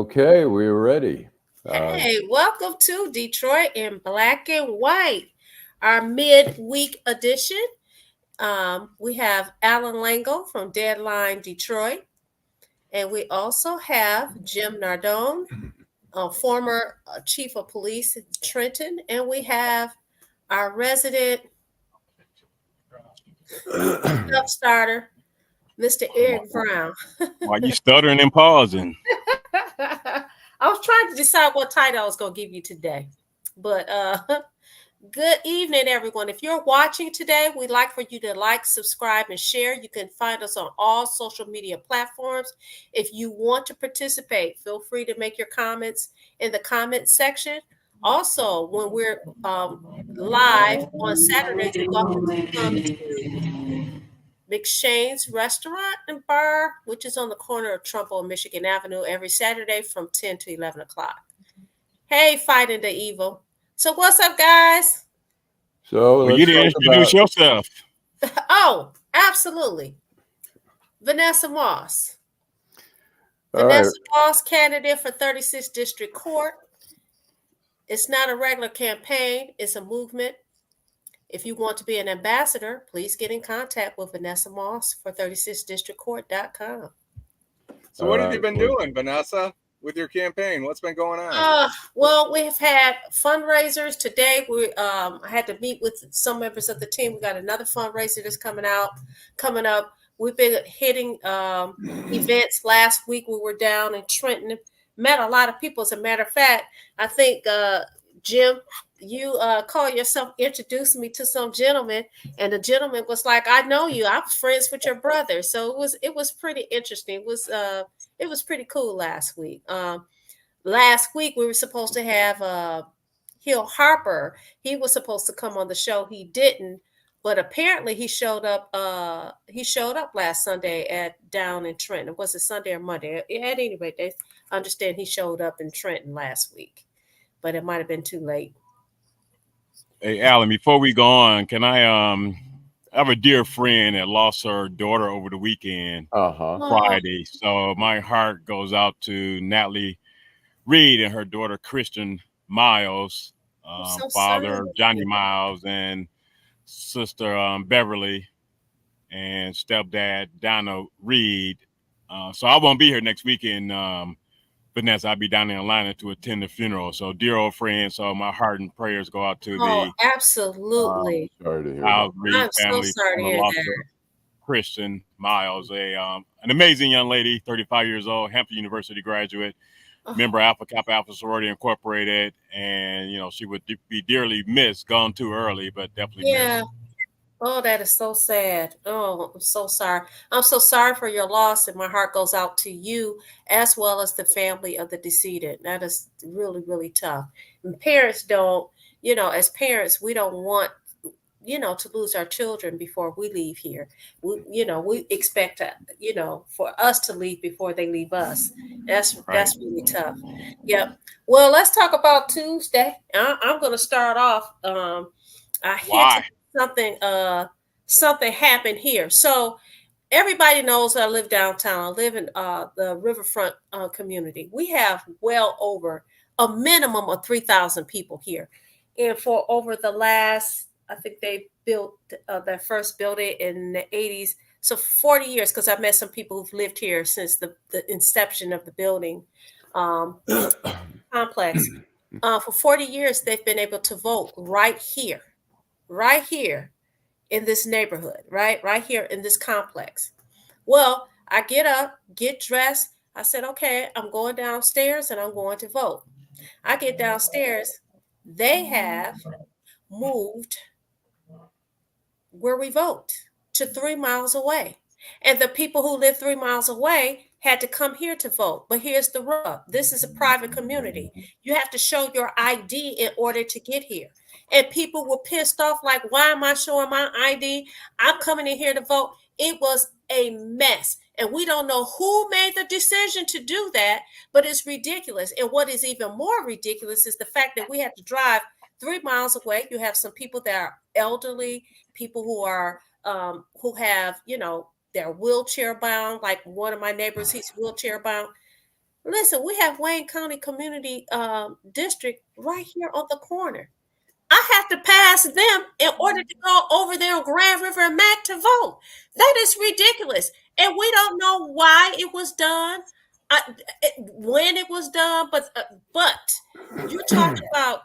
Okay, we're ready. Hey, welcome to Detroit in Black and White, our midweek edition. We have Allan Lengel from Deadline Detroit, and we also have Jim Nardone, former chief of police in Trenton, and we have our resident starter, Mr. Eric Brown. Why you stuttering and pausing? I was trying to decide what title I was going to give you today, but good evening, everyone. If you're watching today, we'd like for you to like, subscribe, and share. You can find us on all social media platforms. If you want to participate, feel free to make your comments in the comment section. Also, when we're live on Saturdays, you're welcome to come to McShane's Restaurant and Bar, which is on the corner of Trumbull and Michigan Avenue every Saturday from 10 to 11 o'clock. Hey, fighting the evil. So what's up, guys? So you didn't introduce yourself. Oh, absolutely. Vanessa Moss. Vanessa Moss, candidate for 36th District Court. It's not a regular campaign. It's a movement. If you want to be an ambassador, please get in contact with Vanessa Moss for 36thdistrictcourt.com. So what have you been doing, Vanessa, with your campaign? What's been going on? Well, we have had fundraisers today. I had to meet with some members of the team. We got another fundraiser that's coming up. We've been hitting events. Last week we were down in Trenton, met a lot of people. As a matter of fact, I think Jim, you call yourself, introduced me to some gentleman, and the gentleman was like, "I know you. I'm friends with your brother." So it was pretty interesting. It was pretty cool last week. Last week we were supposed to have Hill Harper. He was supposed to come on the show. He didn't, but apparently he showed up. He showed up last Sunday down in Trenton. Was it Sunday or Monday? At any rate, they understand he showed up in Trenton last week, but it might have been too late. Hey, Allan, before we go on, can I have a dear friend that lost her daughter over the weekend, Friday. So my heart goes out to Natalie Reed and her daughter, Kristen Miles, father, Johnny Miles, and sister, Beverly, and stepdad, Donna Reed. So I won't be here next weekend, Vanessa. I'll be down in Atlanta to attend the funeral. So, dear old friend, so my heart and prayers go out to the absolutely. Sorry to hear I'm family. so sorry to hear that. Kristen Miles, an amazing young lady, 35 years old, Hampton University graduate, member Alpha Kappa Alpha Sorority Incorporated, and she would be dearly missed, gone too early, but definitely missed. Oh, that is so sad. Oh, I'm so sorry. I'm so sorry for your loss, and my heart goes out to you as well as the family of the decedent. That is really, really tough. And parents don't, as parents, we don't want, to lose our children before we leave here. We expect to, for us to leave before they leave us. That's really tough. Yep. Well, let's talk about Tuesday. I'm going to start off. Something happened here. So everybody knows I live downtown. I live in the riverfront community. We have well over a minimum of 3,000 people here. And for over the last, I think they built their first building in the 80s. So 40 years, because I've met some people who've lived here since the inception of the building complex. For 40 years, they've been able to vote right here in this neighborhood, right here in this complex. Well, I get up, get dressed. I said, okay, I'm going downstairs and I'm going to vote. I get downstairs. They have moved where we vote to 3 miles away. And the people who live 3 miles away had to come here to vote. But here's the rub. This is a private community. You have to show your ID in order to get here. And people were pissed off, like, why am I showing my ID? I'm coming in here to vote. It was a mess. And we don't know who made the decision to do that, but it's ridiculous. And what is even more ridiculous is the fact that we have to drive 3 miles away. You have some people that are elderly, people who are who have, they're wheelchair bound. Like one of my neighbors, he's wheelchair bound. Listen, we have Wayne County Community District right here on the corner. I have to pass them in order to go over there on Grand River and Mac to vote. That is ridiculous. And we don't know why it was done, when it was done, but you're talking about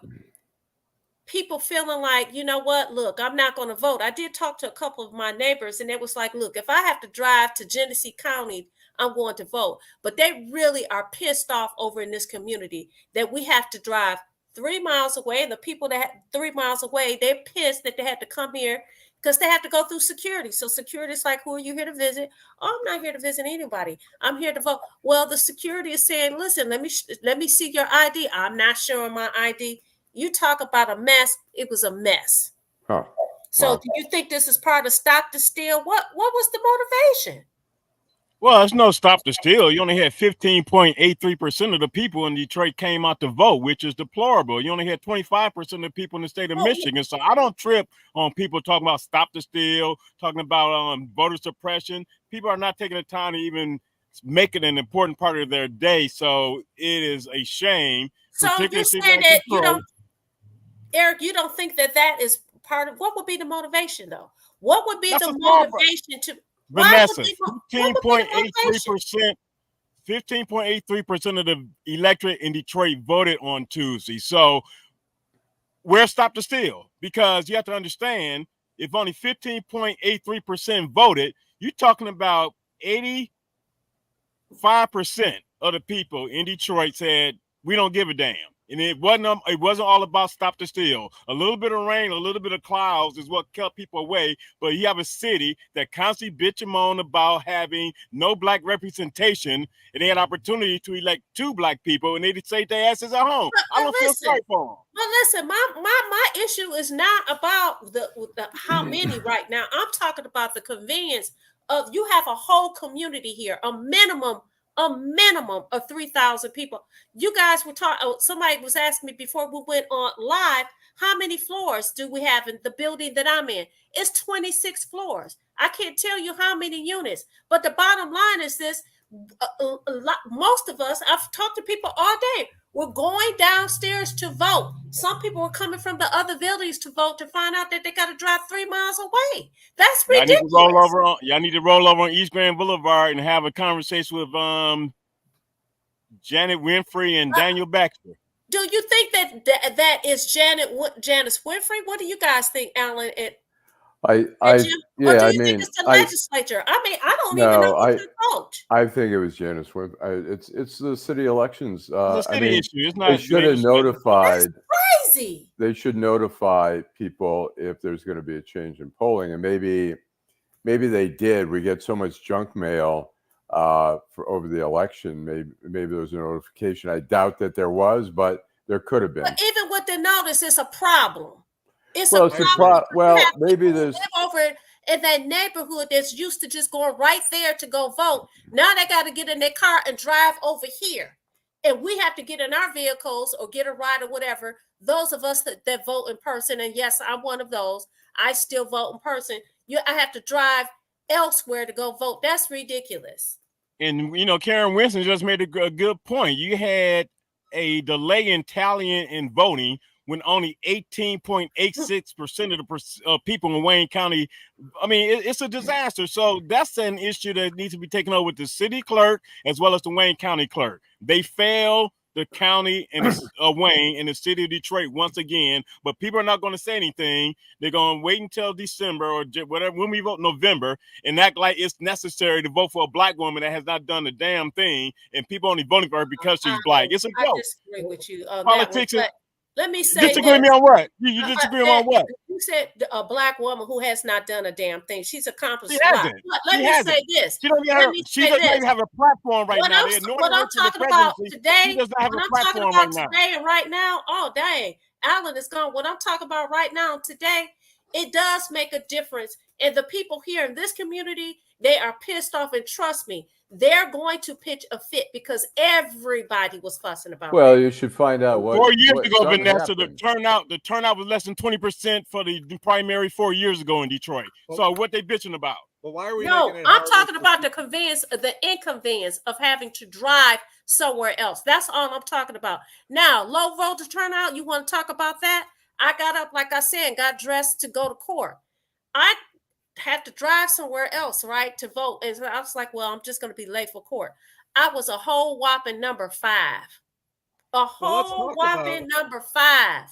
people feeling like, you know what, look, I'm not going to vote. I did talk to a couple of my neighbors, and it was like, look, if I have to drive to Genesee County, I'm going to vote. But they really are pissed off over in this community that we have to drive 3 miles away. And the people that 3 miles away, they're pissed that they had to come here because they have to go through security. So security is like, who are you here to visit? Oh, I'm not here to visit anybody. I'm here to vote. Well, the security is saying, listen, let me see your ID. I'm not showing my ID. You talk about a mess. It was a mess. Huh. So do you think this is part of Stop the Steal? What was the motivation? Well, it's no stop the steal. You only had 15.83% of the people in Detroit came out to vote, which is deplorable. You only had 25% of the people in the state of Michigan. So I don't trip on people talking about stop the steal, talking about voter suppression. People are not taking the time to even make it an important part of their day. So it is a shame. So you're saying that you don't, Eric, you don't think that is part of, what would be the motivation though? What would be the motivation to... Vanessa, 15.83% of the electorate in Detroit voted on Tuesday. So where's Stop the Steal? Because you have to understand, if only 15.83% voted, you're talking about 85% of the people in Detroit said, we don't give a damn. And it wasn't all about Stop the Steal. A little bit of rain, a little bit of clouds is what kept people away. But you have a city that constantly bitch and moan about having no black representation, and they had opportunity to elect 2 black people, and they say their asses at home. I don't feel sorry for them. But listen, my issue is not about the how many right now. I'm talking about the convenience of, you have a whole community here, a minimum of 3,000 people. You guys were talking, somebody was asking me before we went on live, how many floors do we have in the building that I'm in? It's 26 floors. I can't tell you how many units, but the bottom line is this: most of us, I've talked to people all day, we're going downstairs to vote. Some people were coming from the other buildings to vote to find out that they got to drive 3 miles away. That's ridiculous. Y'all need to roll over on East Grand Boulevard and have a conversation with Janet Winfrey and Daniel Baxter. Do you think that is Janice Winfrey? What do you guys think, Allan? Or do you think it's the legislature? I don't even know who to vote. I think it was Janice Winfrey. It's the city elections. It's a city issue. It's not. They should have notified. That's crazy. They should notify people if there's going to be a change in polling, and maybe they did. We get so much junk mail for over the election. Maybe there was a notification. I doubt that there was, but there could have been. But even with the notice, it's a problem. Maybe there's over in that neighborhood that's used to just going right there to go vote. Now they got to get in their car and drive over here, and we have to get in our vehicles or get a ride or whatever. Those of us that vote in person, and yes, I'm one of those. I still vote in person. I have to drive elsewhere to go vote. That's ridiculous. And Karen Winston just made a good point. You had a delay in tallying and voting when only 18.86% of the people in Wayne County, it's a disaster. So that's an issue that needs to be taken over with the city clerk as well as the Wayne County clerk. They fail the county and Wayne and the city of Detroit once again, but people are not going to say anything. They're going to wait until December or whatever, when we vote November, and act like it's necessary to vote for a black woman that has not done a damn thing, and people only voting for her because she's black. It's a joke. I disagree with you on politics. Let me say, disagree with me on what? You disagree on what? You said a black woman who has not done a damn thing. She's accomplished a lot. Let me say this. She doesn't even have a platform right now. What I'm talking about today, and right now, oh dang, Allan is gone. What I'm talking about right now today, it does make a difference. And the people here in this community, they are pissed off. And trust me, they're going to pitch a fit because everybody was fussing about Well, that. you should find out what 4 years what ago, something Vanessa, happened. the turnout was less than 20% for the primary 4 years ago in Detroit. So what they bitching about? Well, why are we No, making it I'm harder talking for about the inconvenience of having to drive somewhere else. That's all I'm talking about. Now, low voter turnout, you want to talk about that? I got up, like I said, and got dressed to go to court. I had to drive somewhere else, right, to vote. And so I was like, well, I'm just going to be late for court. I was a whole whopping number 5. A whole whopping number 5.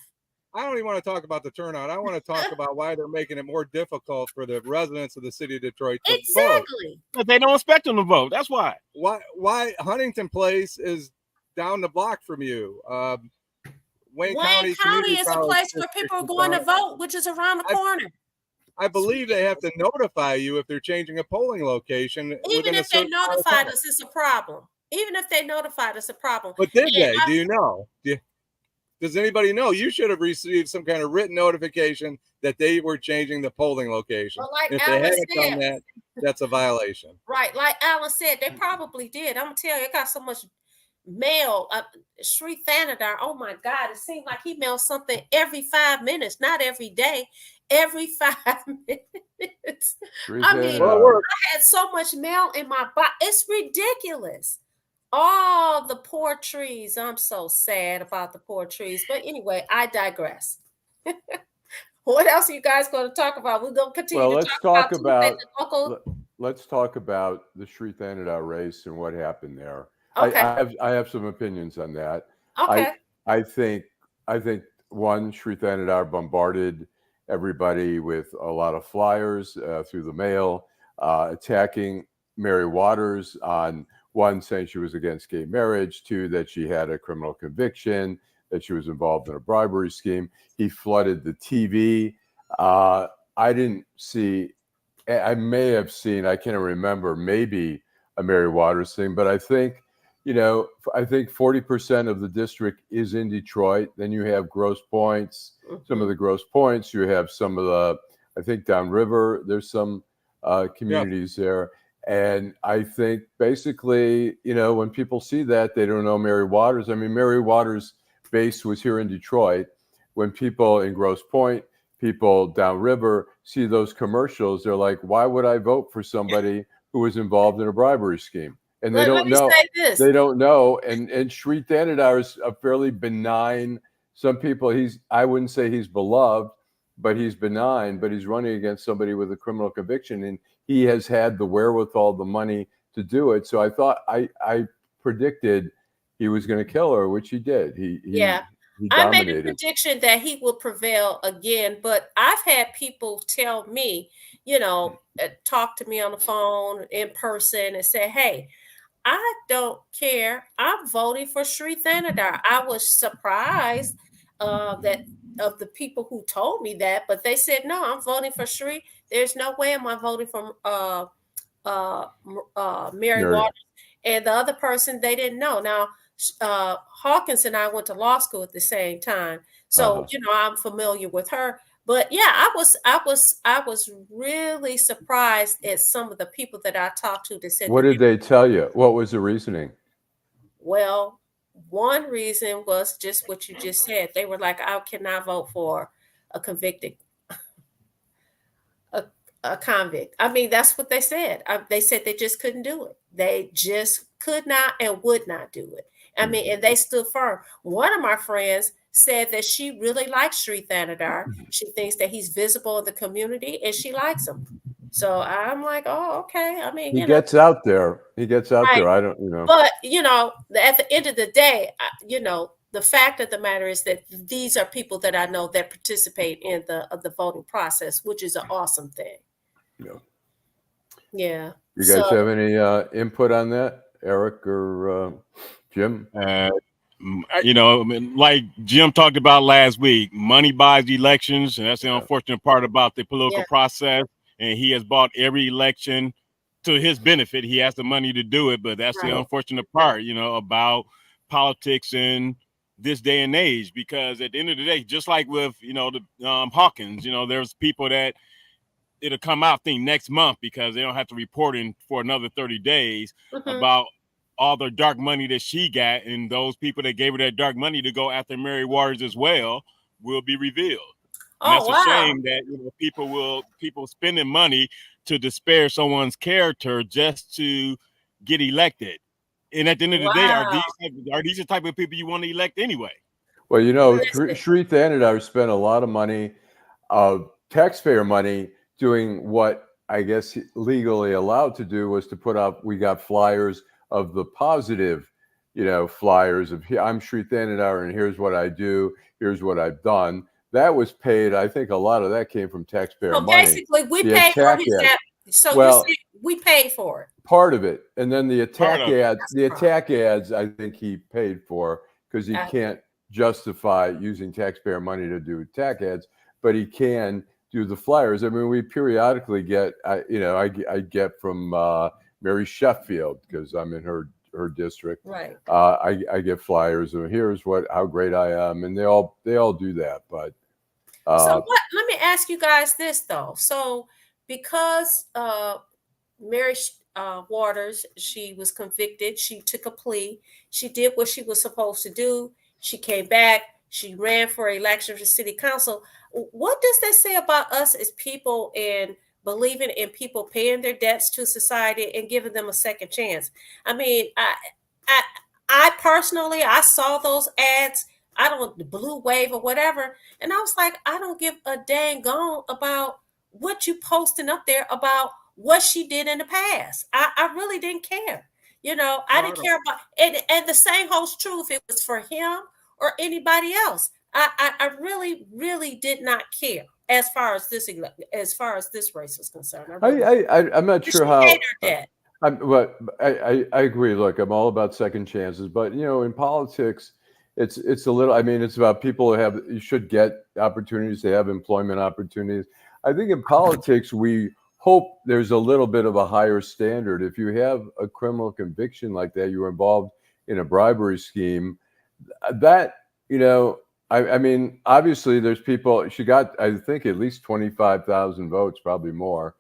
I don't even want to talk about the turnout. I want to talk about why they're making it more difficult for the residents of the city of Detroit to vote. Because they don't expect them to vote. That's why. Why Huntington Place is down the block from you. Wayne County is a place where people are going to vote, which is around the corner. I believe they have to notify you if they're changing a polling location. Even if they notified us, it's a problem. Even if they notified us, a problem. But did they? Do you know? Does anybody know? You should have received some kind of written notification that they were changing the polling location. Well, like if Allan they haven't said, done that, that's a violation. Right. Like Allan said, they probably did. I'm going to tell you, it got so much mail. Shri Thanedar, oh my God, it seemed like he mailed something every 5 minutes, not every day, every 5 minutes. I mean, I had so much mail in my box. It's ridiculous. All the poor trees. I'm so sad about the poor trees. But anyway, I digress. What else are you guys going to talk about? We're going to continue to talk about let's talk about the Shri Thanedar race and what happened there. Okay. I have some opinions on that. Okay. I think one, Shri Thanedar bombarded everybody with a lot of flyers through the mail, attacking Mary Waters on one, saying she was against gay marriage, 2, that she had a criminal conviction, that she was involved in a bribery scheme. He flooded the TV. I didn't see, I may have seen, I can't remember, maybe a Mary Waters thing, but I think 40% of the district is in Detroit. Then you have Grosse Points, some of the Grosse Points. You have some of the, I think downriver, there's some communities there. And I think basically, when people see that, they don't know Mary Waters. I mean, Mary Waters' base was here in Detroit. When people in Grosse Pointe, people downriver see those commercials, they're like, why would I vote for somebody who was involved in a bribery scheme? And they don't know. They don't know. And Shri Thanedar is a fairly benign. Some people, I wouldn't say he's beloved, but he's benign. But he's running against somebody with a criminal conviction, and he has had the wherewithal, the money to do it. So I thought, I predicted he was going to kill her, which he did. He I made a prediction that he will prevail again. But I've had people tell me, talk to me on the phone, in person, and say, hey, I don't care. I'm voting for Shri Thanedar. I was surprised that of the people who told me that, but they said, no, I'm voting for Shri. There's no way am I voting for Mary Waters. And the other person, they didn't know. Now, Hawkins and I went to law school at the same time. So, I'm familiar with her. But yeah, I was really surprised at some of the people that I talked to that said. What did they tell you? What was the reasoning? Well, one reason was just what you just said. They were like, I cannot vote for a convicted, a convict. I mean, that's what they said. They said they just couldn't do it. They just could not and would not do it. I mean, and they stood firm. One of my friends said that she really likes Shri Thanedar. She thinks that he's visible in the community and she likes him. So I'm like, oh, okay. I mean, he gets out there. He gets out there. I don't, But, at the end of the day, the fact of the matter is that these are people that I know that participate in the voting process, which is an awesome thing. Yeah. You guys have any input on that, Eric or Jim? Like Jim talked about last week, money buys elections, and that's the unfortunate part about the political process. And he has bought every election to his benefit. He has the money to do it, but that's the unfortunate part, about politics in this day and age. Because at the end of the day, just like with the Hawkins, there's people that it'll come out, I think, next month, because they don't have to report in for another 30 days about all the dark money that she got, and those people that gave her that dark money to go after Mary Waters as well will be revealed. And that's a shame that people spending money to despair someone's character just to get elected. And at the end of the day, are these the type of people you want to elect anyway? Well, Shri Thanedar spent a lot of money, taxpayer money, doing what I guess legally allowed to do, was to put up, we got flyers of the positive, flyers of, I'm Shri Thanedar and here's what I do, here's what I've done. That was paid. I think a lot of that came from taxpayer money. Basically, we paid for his ad. So we paid for it. Part of it. And then the attack ads, I think he paid for, because he can't justify using taxpayer money to do attack ads, but he can do the flyers. I mean, we periodically get, I get from Mary Sheffield, because I'm in her district. Right. I get flyers of here's how great I am, and they all do that. But let me ask you guys this though. So because Mary Waters, she was convicted, she took a plea, she did what she was supposed to do, she came back, she ran for election for city council. What does that say about us as people and believing in people paying their debts to society and giving them a second chance? I mean, I personally, I saw those ads, the Blue Wave or whatever, and I was like, I don't give a dang gone about what you posting up there about what she did in the past. I really didn't care. I didn't care about it. And the same holds true if it was for him or anybody else. I really, really did not care as far as this race was concerned. I'm not sure how. I agree. Look, I'm all about second chances, but in politics, it's a little. I mean, it's about people you should get opportunities. They have employment opportunities. I think in politics, we hope there's a little bit of a higher standard. If you have a criminal conviction like that, you're involved in a bribery scheme. That I mean, obviously, there's people. She got, I think, at least 25,000 votes, probably more.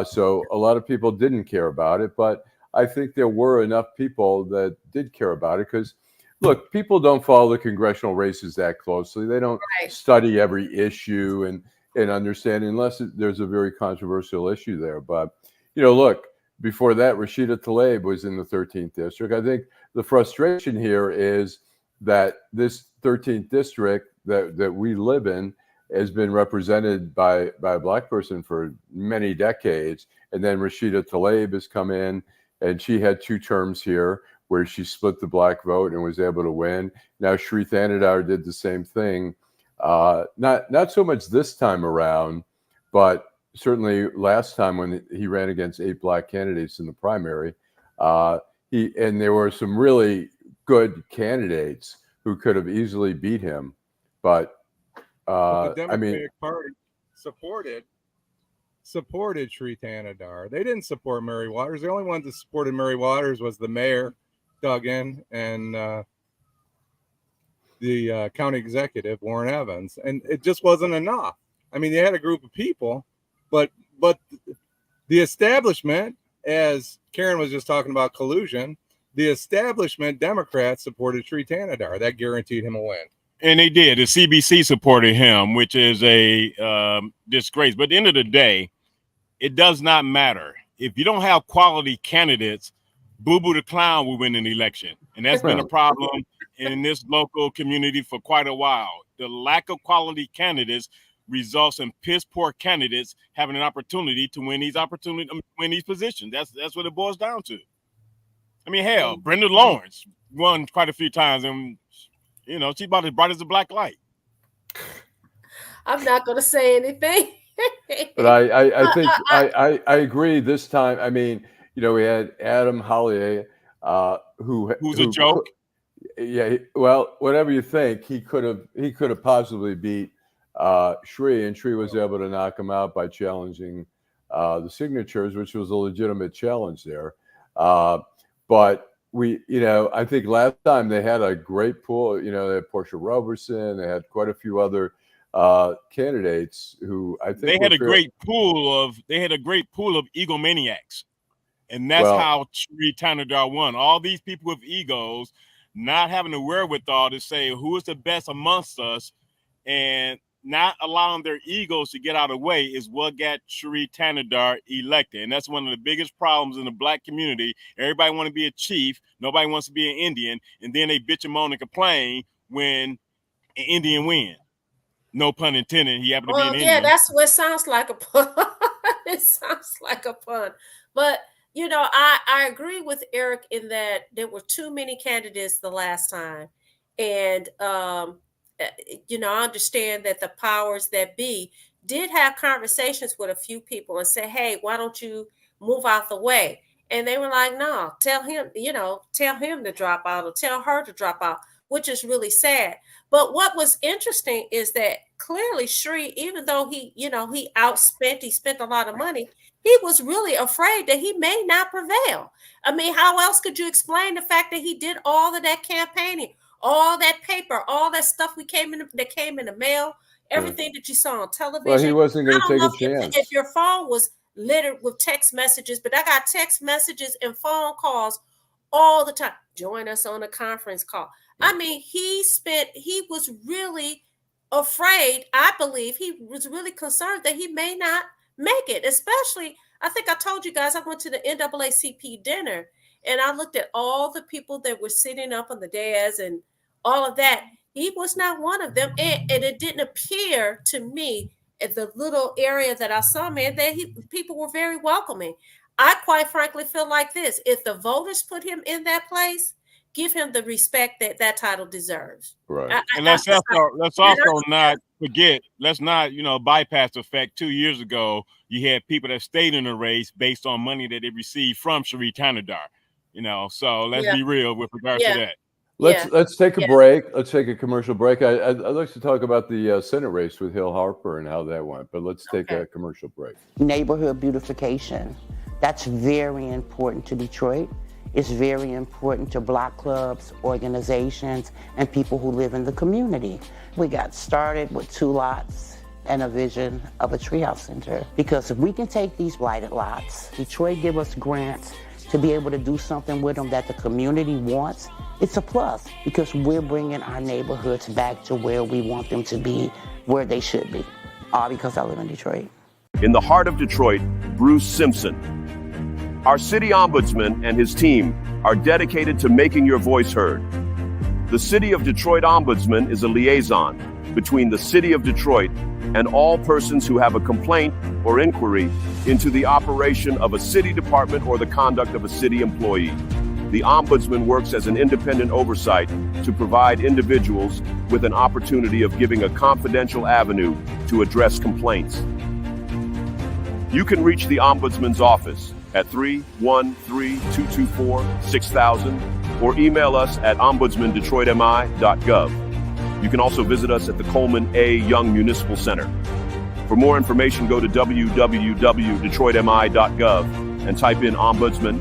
So a lot of people didn't care about it, but I think there were enough people that did care about it, because, look, people don't follow the congressional races that closely. They don't study every issue and understand, unless there's a very controversial issue there. But, look, before that, Rashida Tlaib was in the 13th district. I think the frustration here is that this 13th district that we live in has been represented by a Black person for many decades. And then Rashida Tlaib has come in, and she had 2 terms here where she split the Black vote and was able to win. Now Shri Thanedar did the same thing. Not so much this time around, but certainly last time when he ran against 8 Black candidates in the primary. And there were some really good candidates who could have easily beat him, but the Democratic Party supported Shri Thanedar. They didn't support Mary Waters. The only ones that supported Mary Waters was the mayor, Duggan, and the county executive, Warren Evans, and it just wasn't enough. I mean, they had a group of people, but the establishment, as Karen was just talking about collusion, the establishment Democrats supported Shri Thanedar. That guaranteed him a win. And they did. The CBC supported him, which is a disgrace. But at the end of the day, it does not matter. If you don't have quality candidates, Boo Boo the Clown will win an election. And that's been a problem in this local community for quite a while. The lack of quality candidates results in piss poor candidates having an opportunity to win these positions. That's what it boils down to. I mean, hell, Brenda Lawrence won quite a few times, and she's about as bright as a black light. I'm not going to say anything. But I think I agree this time. I mean, we had Adam Hollier, who's a joke. Yeah, well, whatever you think, he could have possibly beat Shri, and Shri was able to knock him out by challenging the signatures, which was a legitimate challenge there. But I think last time they had a great pool. They had Portia Roberson. They had quite a few other candidates who I think they had a great pool of egomaniacs, and that's how Shri Thanedar won. All these people with egos, not having the wherewithal to say who is the best amongst us, and not allowing their egos to get out of the way is what got Shri Thanedar elected. And that's one of the biggest problems in the Black community. Everybody want to be a chief. Nobody wants to be an Indian. And then they bitch and moan and complain when an Indian wins. No pun intended. He happened to be an Indian. Yeah, that's what sounds like a pun. It sounds like a pun. But, you know, I agree with Eric in that there were too many candidates the last time. And, you know, I understand that the powers that be did have conversations with a few people and say, hey, why don't you move out the way? And they were like, no, tell him to drop out or tell her to drop out, which is really sad. But what was interesting is that clearly Shri, even though he spent a lot of money, he was really afraid that he may not prevail. I mean, how else could you explain the fact that he did all of that campaigning? All that paper, all that stuff that came in the mail, everything that you saw on television. Well, he wasn't going to take a chance. If your phone was littered with text messages, but I got text messages and phone calls all the time. Join us on a conference call. I mean, he was really afraid. I believe he was really concerned that he may not make it. Especially, I think I told you guys, I went to the NAACP dinner and I looked at all the people that were sitting up on the dais and all of that. He was not one of them. And it didn't appear to me at the little area that I saw, man, that people were very welcoming. I quite frankly feel like this. If the voters put him in that place, give him the respect that title deserves. Right. And let's also not forget, let's not, bypass the fact 2 years ago, you had people that stayed in the race based on money that they received from Shri Thanedar. So let's be real with regards to that. Let's take a break. Let's take a commercial break. I'd like to talk about the Senate race with Hill Harper and how that went, but let's take a commercial break. Neighborhood beautification. That's very important to Detroit. It's very important to block clubs, organizations, and people who live in the community. We got started with 2 lots and a vision of a treehouse center. Because if we can take these blighted lots, Detroit give us grants to be able to do something with them that the community wants, it's a plus because we're bringing our neighborhoods back to where we want them to be, where they should be, all because I live in Detroit. In the heart of Detroit, Bruce Simpson. Our city ombudsman and his team are dedicated to making your voice heard. The City of Detroit Ombudsman is a liaison between the City of Detroit and all persons who have a complaint or inquiry into the operation of a city department or the conduct of a city employee. The Ombudsman works as an independent oversight to provide individuals with an opportunity of giving a confidential avenue to address complaints. You can reach the Ombudsman's office at 313-224-6000 or email us at ombudsmandetroitmi.gov. You can also visit us at the Coleman A. Young Municipal Center. For more information, go to www.detroitmi.gov and type in Ombudsman.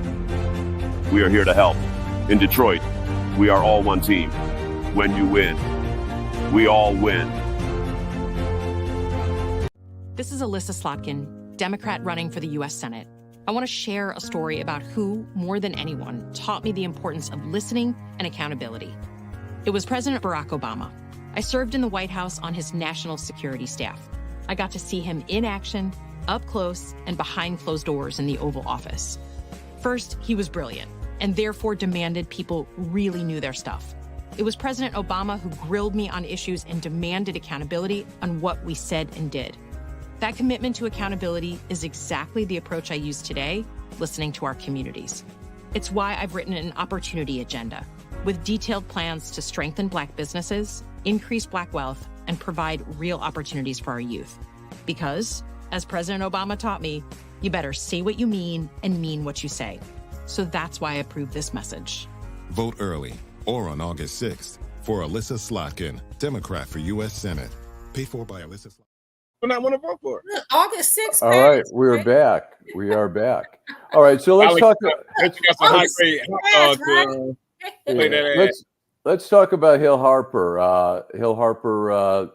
We are here to help. In Detroit, we are all one team. When you win, we all win. This is Alyssa Slotkin, Democrat running for the U.S. Senate. I want to share a story about who, more than anyone, taught me the importance of listening and accountability. It was President Barack Obama. I served in the White House on his national security staff. I got to see him in action, up close, and behind closed doors in the Oval Office. First, he was brilliant, and therefore demanded people really knew their stuff. It was President Obama who grilled me on issues and demanded accountability on what we said and did. That commitment to accountability is exactly the approach I use today, listening to our communities. It's why I've written an opportunity agenda with detailed plans to strengthen Black businesses, increase Black wealth, and provide real opportunities for our youth. Because, as President Obama taught me, you better say what you mean and mean what you say. So that's why I approve this message. Vote early or on August 6th for Alyssa Slotkin, Democrat for U.S. Senate. Paid for by Alyssa Slotkin. When I want to vote for it. August 6th. All right, we're back. We are back. All right, so let's talk. Let's talk about Hill Harper. Hill Harper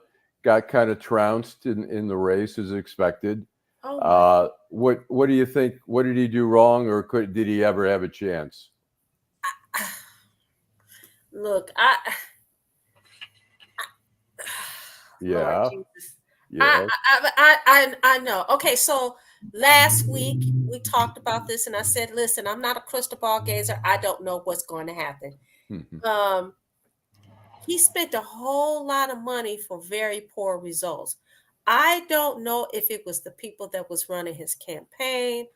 got kind of trounced in the race as expected. Oh what do you think? What did he do wrong, or did he ever have a chance? Look, Yeah. Lord Jesus. Yeah. I know. Okay, so last week we talked about this, and I said, listen, I'm not a crystal ball gazer. I don't know what's going to happen. He spent a whole lot of money for very poor results. I don't know if it was the people that was running his campaign.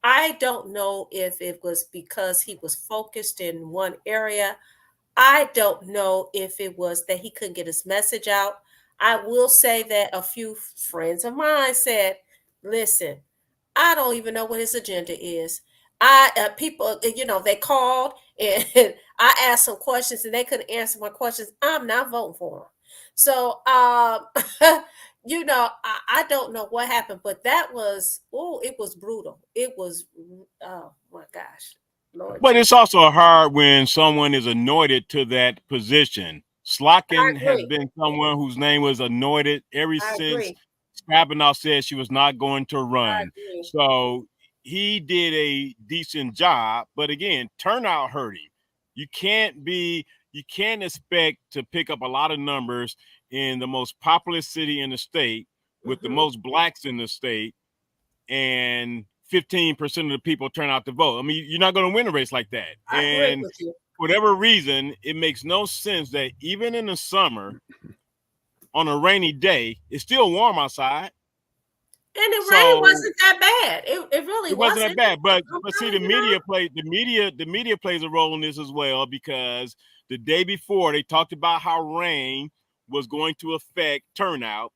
I don't know if it was because he was focused in one area. I don't know if it was that he couldn't get his message out. I will say that a few friends of mine said, listen, I don't even know what his agenda is. People, they called and I asked some questions and they couldn't answer my questions. I'm not voting for him. So, I don't know what happened, but that was, it was brutal. It was, oh my gosh. Lord But Jesus. it's also hard when someone is anointed to that position. Slotkin has been someone whose name was anointed ever since Scribanoff said she was not going to run. So he did a decent job, but again, turnout hurt him. You can't expect to pick up a lot of numbers in the most populous city in the state with the most blacks in the state, and 15% of the people turn out to vote. I mean, you're not going to win a race like that. I agree with you. For whatever reason, it makes no sense that even in the summer, on a rainy day, it's still warm outside. And the rain wasn't that bad. It really wasn't that bad. But see, the media plays a role in this as well, because the day before they talked about how rain was going to affect turnout.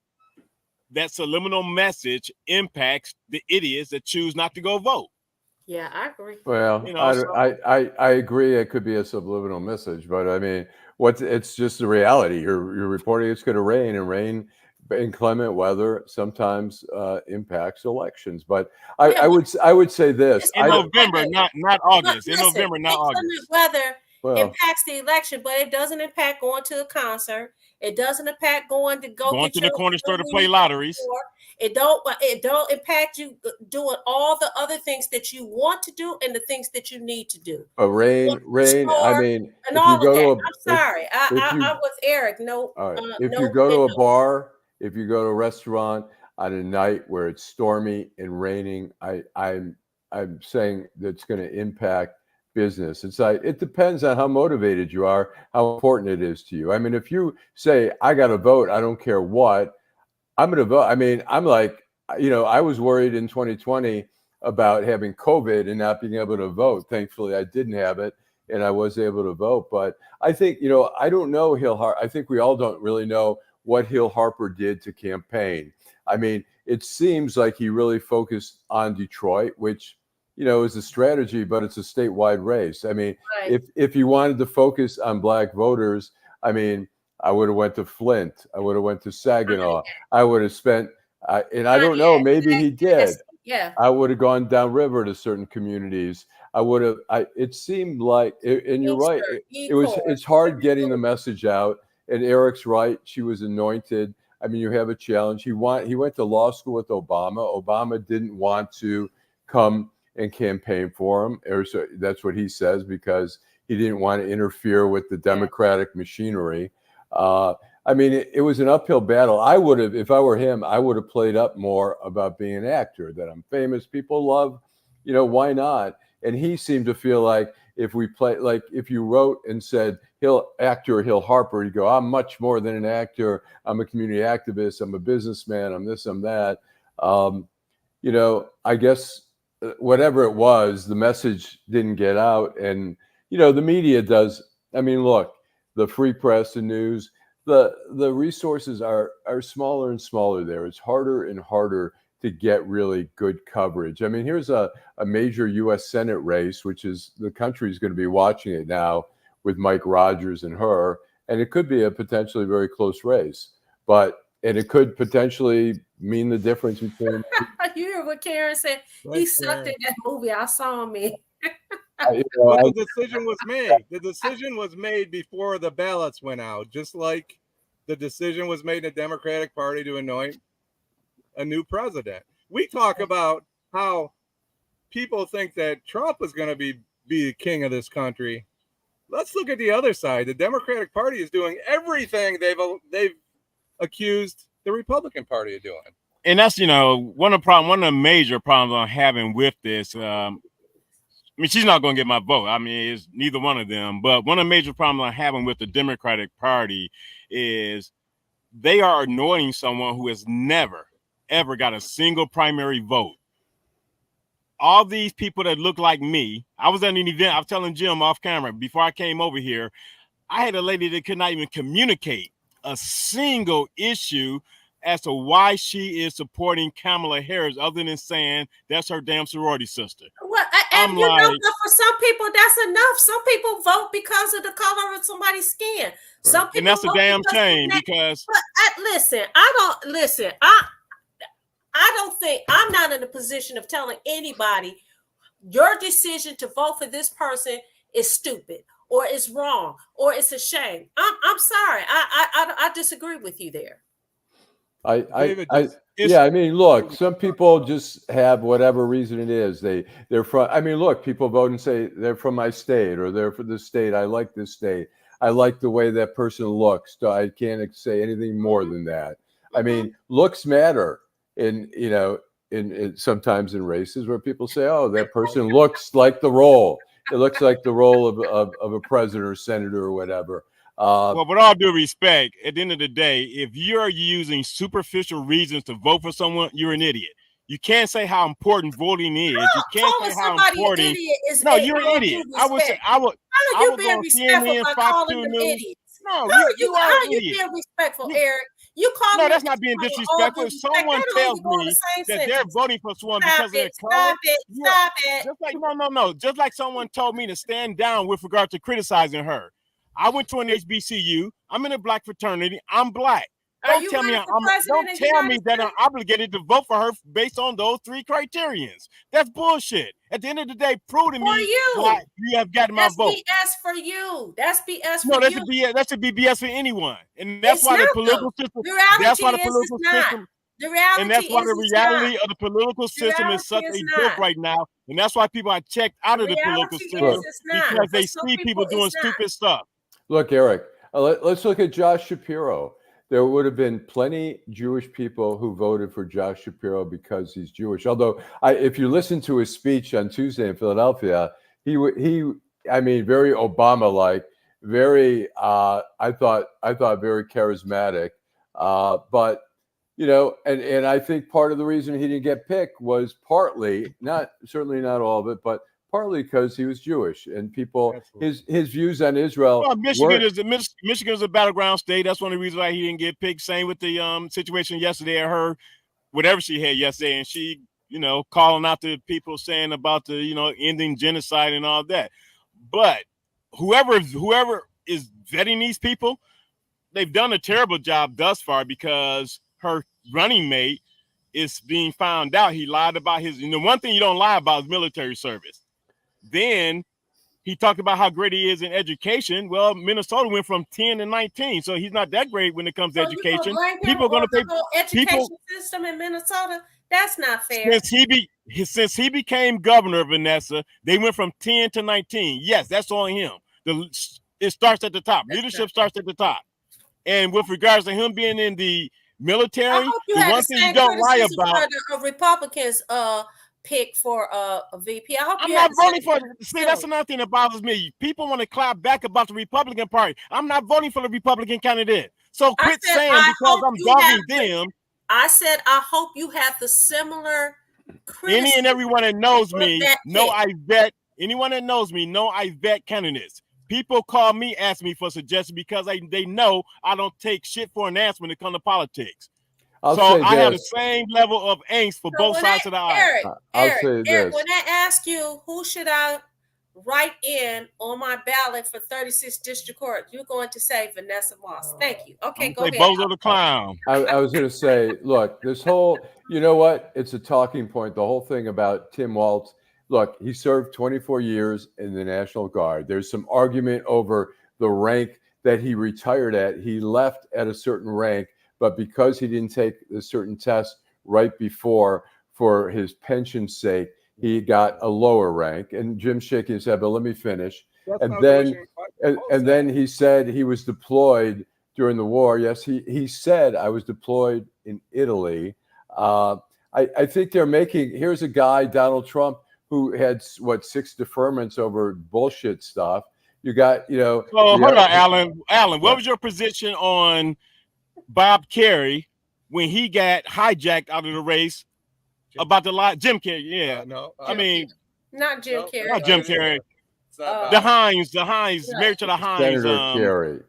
That subliminal message impacts the idiots that choose not to go vote. Yeah, I agree. Well, I agree. It could be a subliminal message, but I mean, it's just the reality. You're reporting it's going to rain, and rain, inclement weather sometimes impacts elections. But I would say this in November, not August. In November, not August. Weather impacts the election, but it doesn't impact going to a concert. It doesn't impact going to the corner store to play lotteries. It don't impact you doing all the other things that you want to do and the things that you need to do. But rain. I mean, and all of that. I'm sorry. I'm with Eric. No. If you go to a bar, if you go to a restaurant on a night where it's stormy and raining, I'm saying that's going to impact business. It's like, it depends on how motivated you are, how important it is to you. I mean, if you say, I got to vote, I don't care what, I'm going to vote. I mean, I'm like, I was worried in 2020 about having COVID and not being able to vote. Thankfully, I didn't have it and I was able to vote. But I think, I don't know Hill Harper. I think we all don't really know what Hill Harper did to campaign. I mean, it seems like he really focused on Detroit, which is a strategy, but it's a statewide race. I mean, if you wanted to focus on black voters, I mean, I would have went to Flint. I would have went to Saginaw. I would have spent, and I don't know, maybe he did. Yeah. I would have gone downriver to certain communities. I would have. It seemed like, and you're right. It's hard getting the message out. And Eric's right. She was anointed. I mean, you have a challenge. He went to law school with Obama. Obama didn't want to come and campaign for him. So that's what he says, because he didn't want to interfere with the Democratic machinery. I mean, it was an uphill battle. I would have, if I were him, I would have played up more about being an actor, that I'm famous, people love, why not? And he seemed to feel like if you wrote and said actor Hill Harper, you go, I'm much more than an actor. I'm a community activist. I'm a businessman. I'm this, I'm that. I guess whatever it was, the message didn't get out. And, the media does. I mean, look, the free press and news, the resources are smaller and smaller there. It's harder and harder to get really good coverage. I mean, here's a major U.S. Senate race, which is, the country's going to be watching it now with Mike Rogers and her, and it could be a potentially very close race. And it could potentially mean the difference between. You hear what Karen said? He sucked in that movie. I saw him in. But the decision was made. The decision was made before the ballots went out, just like the decision was made in the Democratic Party to anoint a new president. We talk about how people think that Trump is going to be the king of this country. Let's look at the other side. The Democratic Party is doing everything they've accused the Republican Party of doing. And that's, one of the major problems I'm having with this. I mean, she's not going to get my vote. I mean, it's neither one of them. But one of the major problems I'm having with the Democratic Party is they are anointing someone who has never, ever got a single primary vote. All these people that look like me, I was at an event, I was telling Jim off camera before I came over here, I had a lady that could not even communicate a single issue as to why she is supporting Kamala Harris, other than saying that's her damn sorority sister. Well, and for some people, that's enough. Some people vote because of the color of somebody's skin. Some people, and that's a damn shame because. But I don't think I'm not in a position of telling anybody your decision to vote for this person is stupid or is wrong or it's a shame. I'm sorry. I disagree with you there. I mean, look, some people just have whatever reason it is. They're from, I mean, look, people vote and say they're from my state or they're from this state. I like this state. I like the way that person looks. So I can't say anything more than that. I mean, looks matter in sometimes in races where people say, oh, that person looks like the role. It looks like the role of a president or senator or whatever. Well, with all due respect, at the end of the day, if you're using superficial reasons to vote for someone, you're an idiot. You can't say how important voting is. You can't say how important. An idiot is no, you're an idiot. I would say I would. You being respectful by calling them idiots. No, you are an idiot. Being respectful, Eric. You call no, that's not being disrespectful. If someone tells me that they're voting for someone because of their color, stop it. Just like no. Just like someone told me to stand down with regard to criticizing her. I went to an HBCU. I'm in a black fraternity. I'm black. Don't tell me that I'm obligated to vote for her based on those three criterions. That's bullshit. At the end of the day, prove to me why you have gotten my vote. That's BS for you. That's BS for you. That should be BS for anyone. And that's why the political system. That's why the political system. And that's why the reality of the political system is such a joke right now. And that's why people are checked out of the political system because they see people doing stupid stuff. Look, Eric, let's look at Josh Shapiro. There would have been plenty Jewish people who voted for Josh Shapiro because he's Jewish. Although, if you listen to his speech on Tuesday in Philadelphia, he very Obama-like, very, I thought very charismatic. But and I think part of the reason he didn't get picked was partly, certainly not all of it, but partly because he was Jewish and people, his views on Israel. Well, Michigan is a battleground state. That's one of the reasons why he didn't get picked. Same with the situation yesterday at her, whatever she had yesterday, and she, calling out the people saying about the, ending genocide and all that. But whoever is vetting these people, they've done a terrible job thus far because her running mate is being found out. He lied about his. One thing you don't lie about is military service. Then he talked about how great he is in education. Well, Minnesota went from 10 to 19, so he's not that great when it comes to education. People are going to pay. Education system in Minnesota. That's not fair. Since he became governor of Vanessa, they went from 10 to 19. Yes, that's on him. It starts at the top. Leadership starts at the top. And with regards to him being in the military, the one thing you don't lie about. Republicans pick for a VP. I'm not voting for it. See, that's another thing that bothers me. People want to clap back about the Republican Party. I'm not voting for the Republican candidate. So quit saying because I'm dogging them. I said I hope you have the similar. Any and everyone that knows me, anyone that knows me, know I vet candidates. People call me, ask me for suggestions because they know I don't take shit for an answer when it comes to politics. I have the same level of angst for both sides of the aisle. Eric, when I ask you who should I write in on my ballot for 36th District Court, you're going to say Vanessa Moss. Thank you. Okay, go ahead. Bozo the Clown. I was going to say, look, this whole, you know what? It's a talking point. The whole thing about Tim Walz. Look, he served 24 years in the National Guard. There's some argument over the rank that he retired at. He left at a certain rank, but because he didn't take a certain test right before for his pension's sake, he got a lower rank. And Jim's shaking his head, but let me finish. And then he said he was deployed during the war. Yes, he said, I was deployed in Italy. I think they're making, here's a guy, Donald Trump, who had, 6 deferments over bullshit stuff. You got, Well, hold on, Allan. Allan, what was your position on Bob Kerry when he got hijacked out of the race about the lie? Jim Kerry, yeah. Not Jim Kerry. Not Jim Kerry. The Hines, married to the Hines.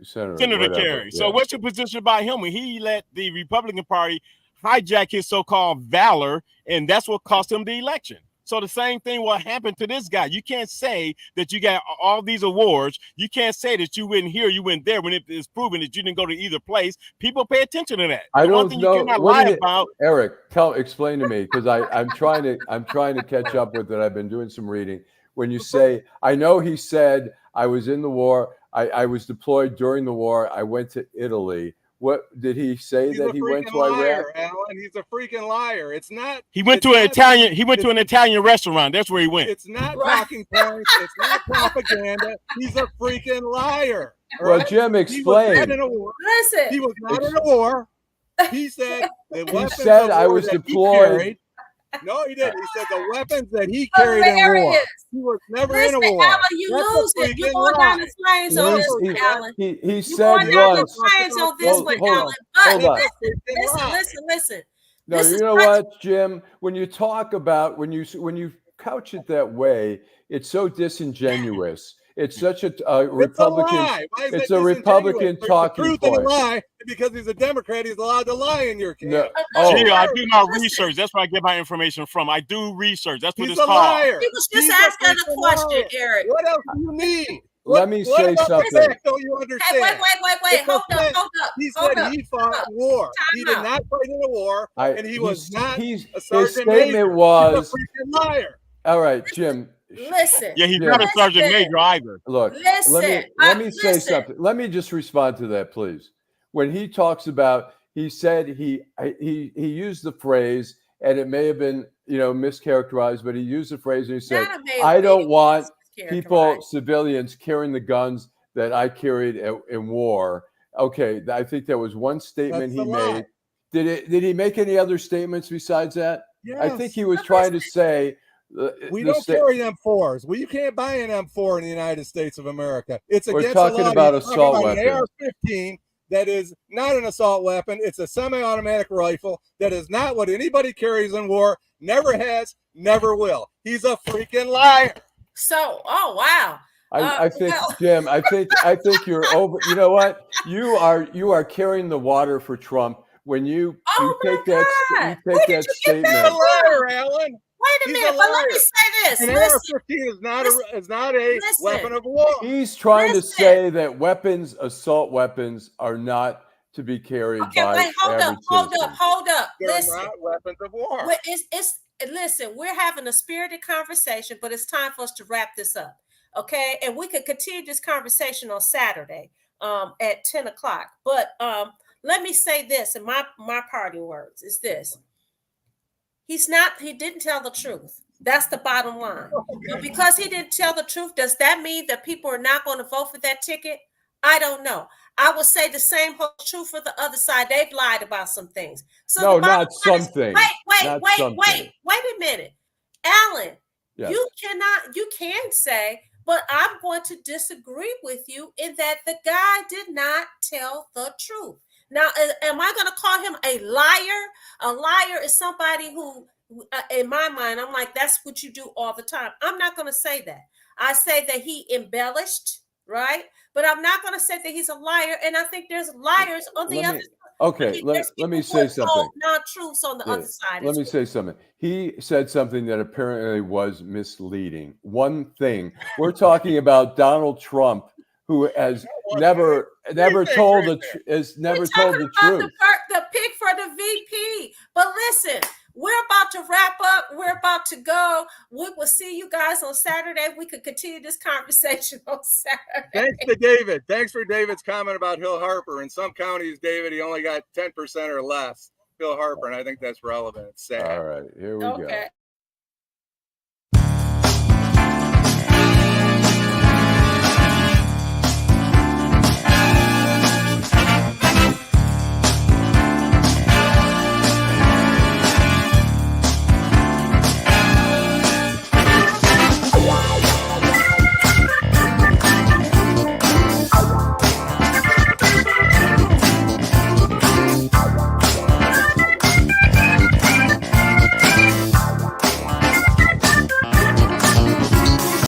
Senator Kerry. So what's your position about him when he let the Republican Party hijack his so-called valor, and that's what cost him the election? So the same thing will happen to this guy. You can't say that you got all these awards. You can't say that you went here, you went there, when it is proven that you didn't go to either place. People pay attention to that. I don't know. You cannot lie about. Eric, explain to me, because I'm trying to catch up with it. I've been doing some reading. When you say, I know he said, I was in the war, I was deployed during the war, I went to Italy. What did he say? He's that he went to liar, Iraq? Alan, he's a freaking liar. It's not. He went to an Italian. He went to an Italian restaurant. That's where he went. It's not talking points. It's not propaganda. He's a freaking liar. Well, right? Jim, explain. He was not in a war. Listen. He was not in a war. He said the weapons. He said I was deployed. No, he didn't. He said the weapons that he carried in war. He was never in a war. Alan, you lose it. You're going down the flames on this one, Alan. He said once. On this one, Alan. But listen. No, you know what, Jim? When you talk about when you couch it that way, it's so disingenuous. It's such a Republican. It's a Republican talking point. Lie because he's a Democrat. He's allowed to lie in your case. No. Gee, I do my research. That's where I get my information from. I do research. That's what it's called. Liar. He was just asking a question, Eric. What else do you need? Let me say something. Don't you understand? Hey, wait. Hold up. He said he fought war. He did not fight in a war, and he was not a sergeant. His statement was. He's a freaking liar. All right, Jim. Listen. Yeah, he's not a sergeant major either. Look, let me say something. Let me just respond to that, please. When he talks about, he said he used the phrase, and it may have been mischaracterized, but he used the phrase and he said, "I don't want people, civilians, carrying the guns that I carried in war." Okay, I think that was one statement he made. Did he make any other statements besides that? Yes. I think he was trying to say. We don't carry M4s. Well, you can't buy an M4 in the United States of America. It's against the law. We're talking about assault weapon. An AR-15 that is not an assault weapon. It's a semi-automatic rifle that is not what anybody carries in war. Never has, never will. He's a freaking liar. So, oh wow. I think, Jim. I think you're over. You know what? You are carrying the water for Trump when you take that statement. He's a liar, Alan. Wait a minute, but let me say this. An AR-15 is not a weapon of war. He's trying to say that assault weapons, are not to be carried by average citizens. Hold up. They're not weapons of war. Listen, we're having a spirited conversation, but it's time for us to wrap this up, okay? And we could continue this conversation on Saturday at 10 o'clock. But let me say this in my parting words is this. He didn't tell the truth. That's the bottom line. But because he didn't tell the truth, does that mean that people are not going to vote for that ticket? I don't know. I would say the same holds true for the other side. They've lied about some things. So no, not something. Wait a minute. Alan, yes. You can say, but I'm going to disagree with you in that the guy did not tell the truth. Now, am I going to call him a liar? A liar is somebody who, in my mind, I'm like, that's what you do all the time. I'm not going to say that. I say that he embellished, right? But I'm not going to say that he's a liar. And I think there's liars on the other side. Okay, let me say something. Non-truths on the other side. Let me say something. He said something that apparently was misleading. One thing, we're talking about Donald Trump, who has never told the truth. The pick for the VP. But listen, we're about to wrap up. We're about about to go. We will see you guys on Saturday. We could continue this conversation on Saturday. Thanks to David. Thanks for David's comment about Hill Harper. In some counties, David, he only got 10% or less. Hill Harper, and I think that's relevant. It's sad. All right, here we go.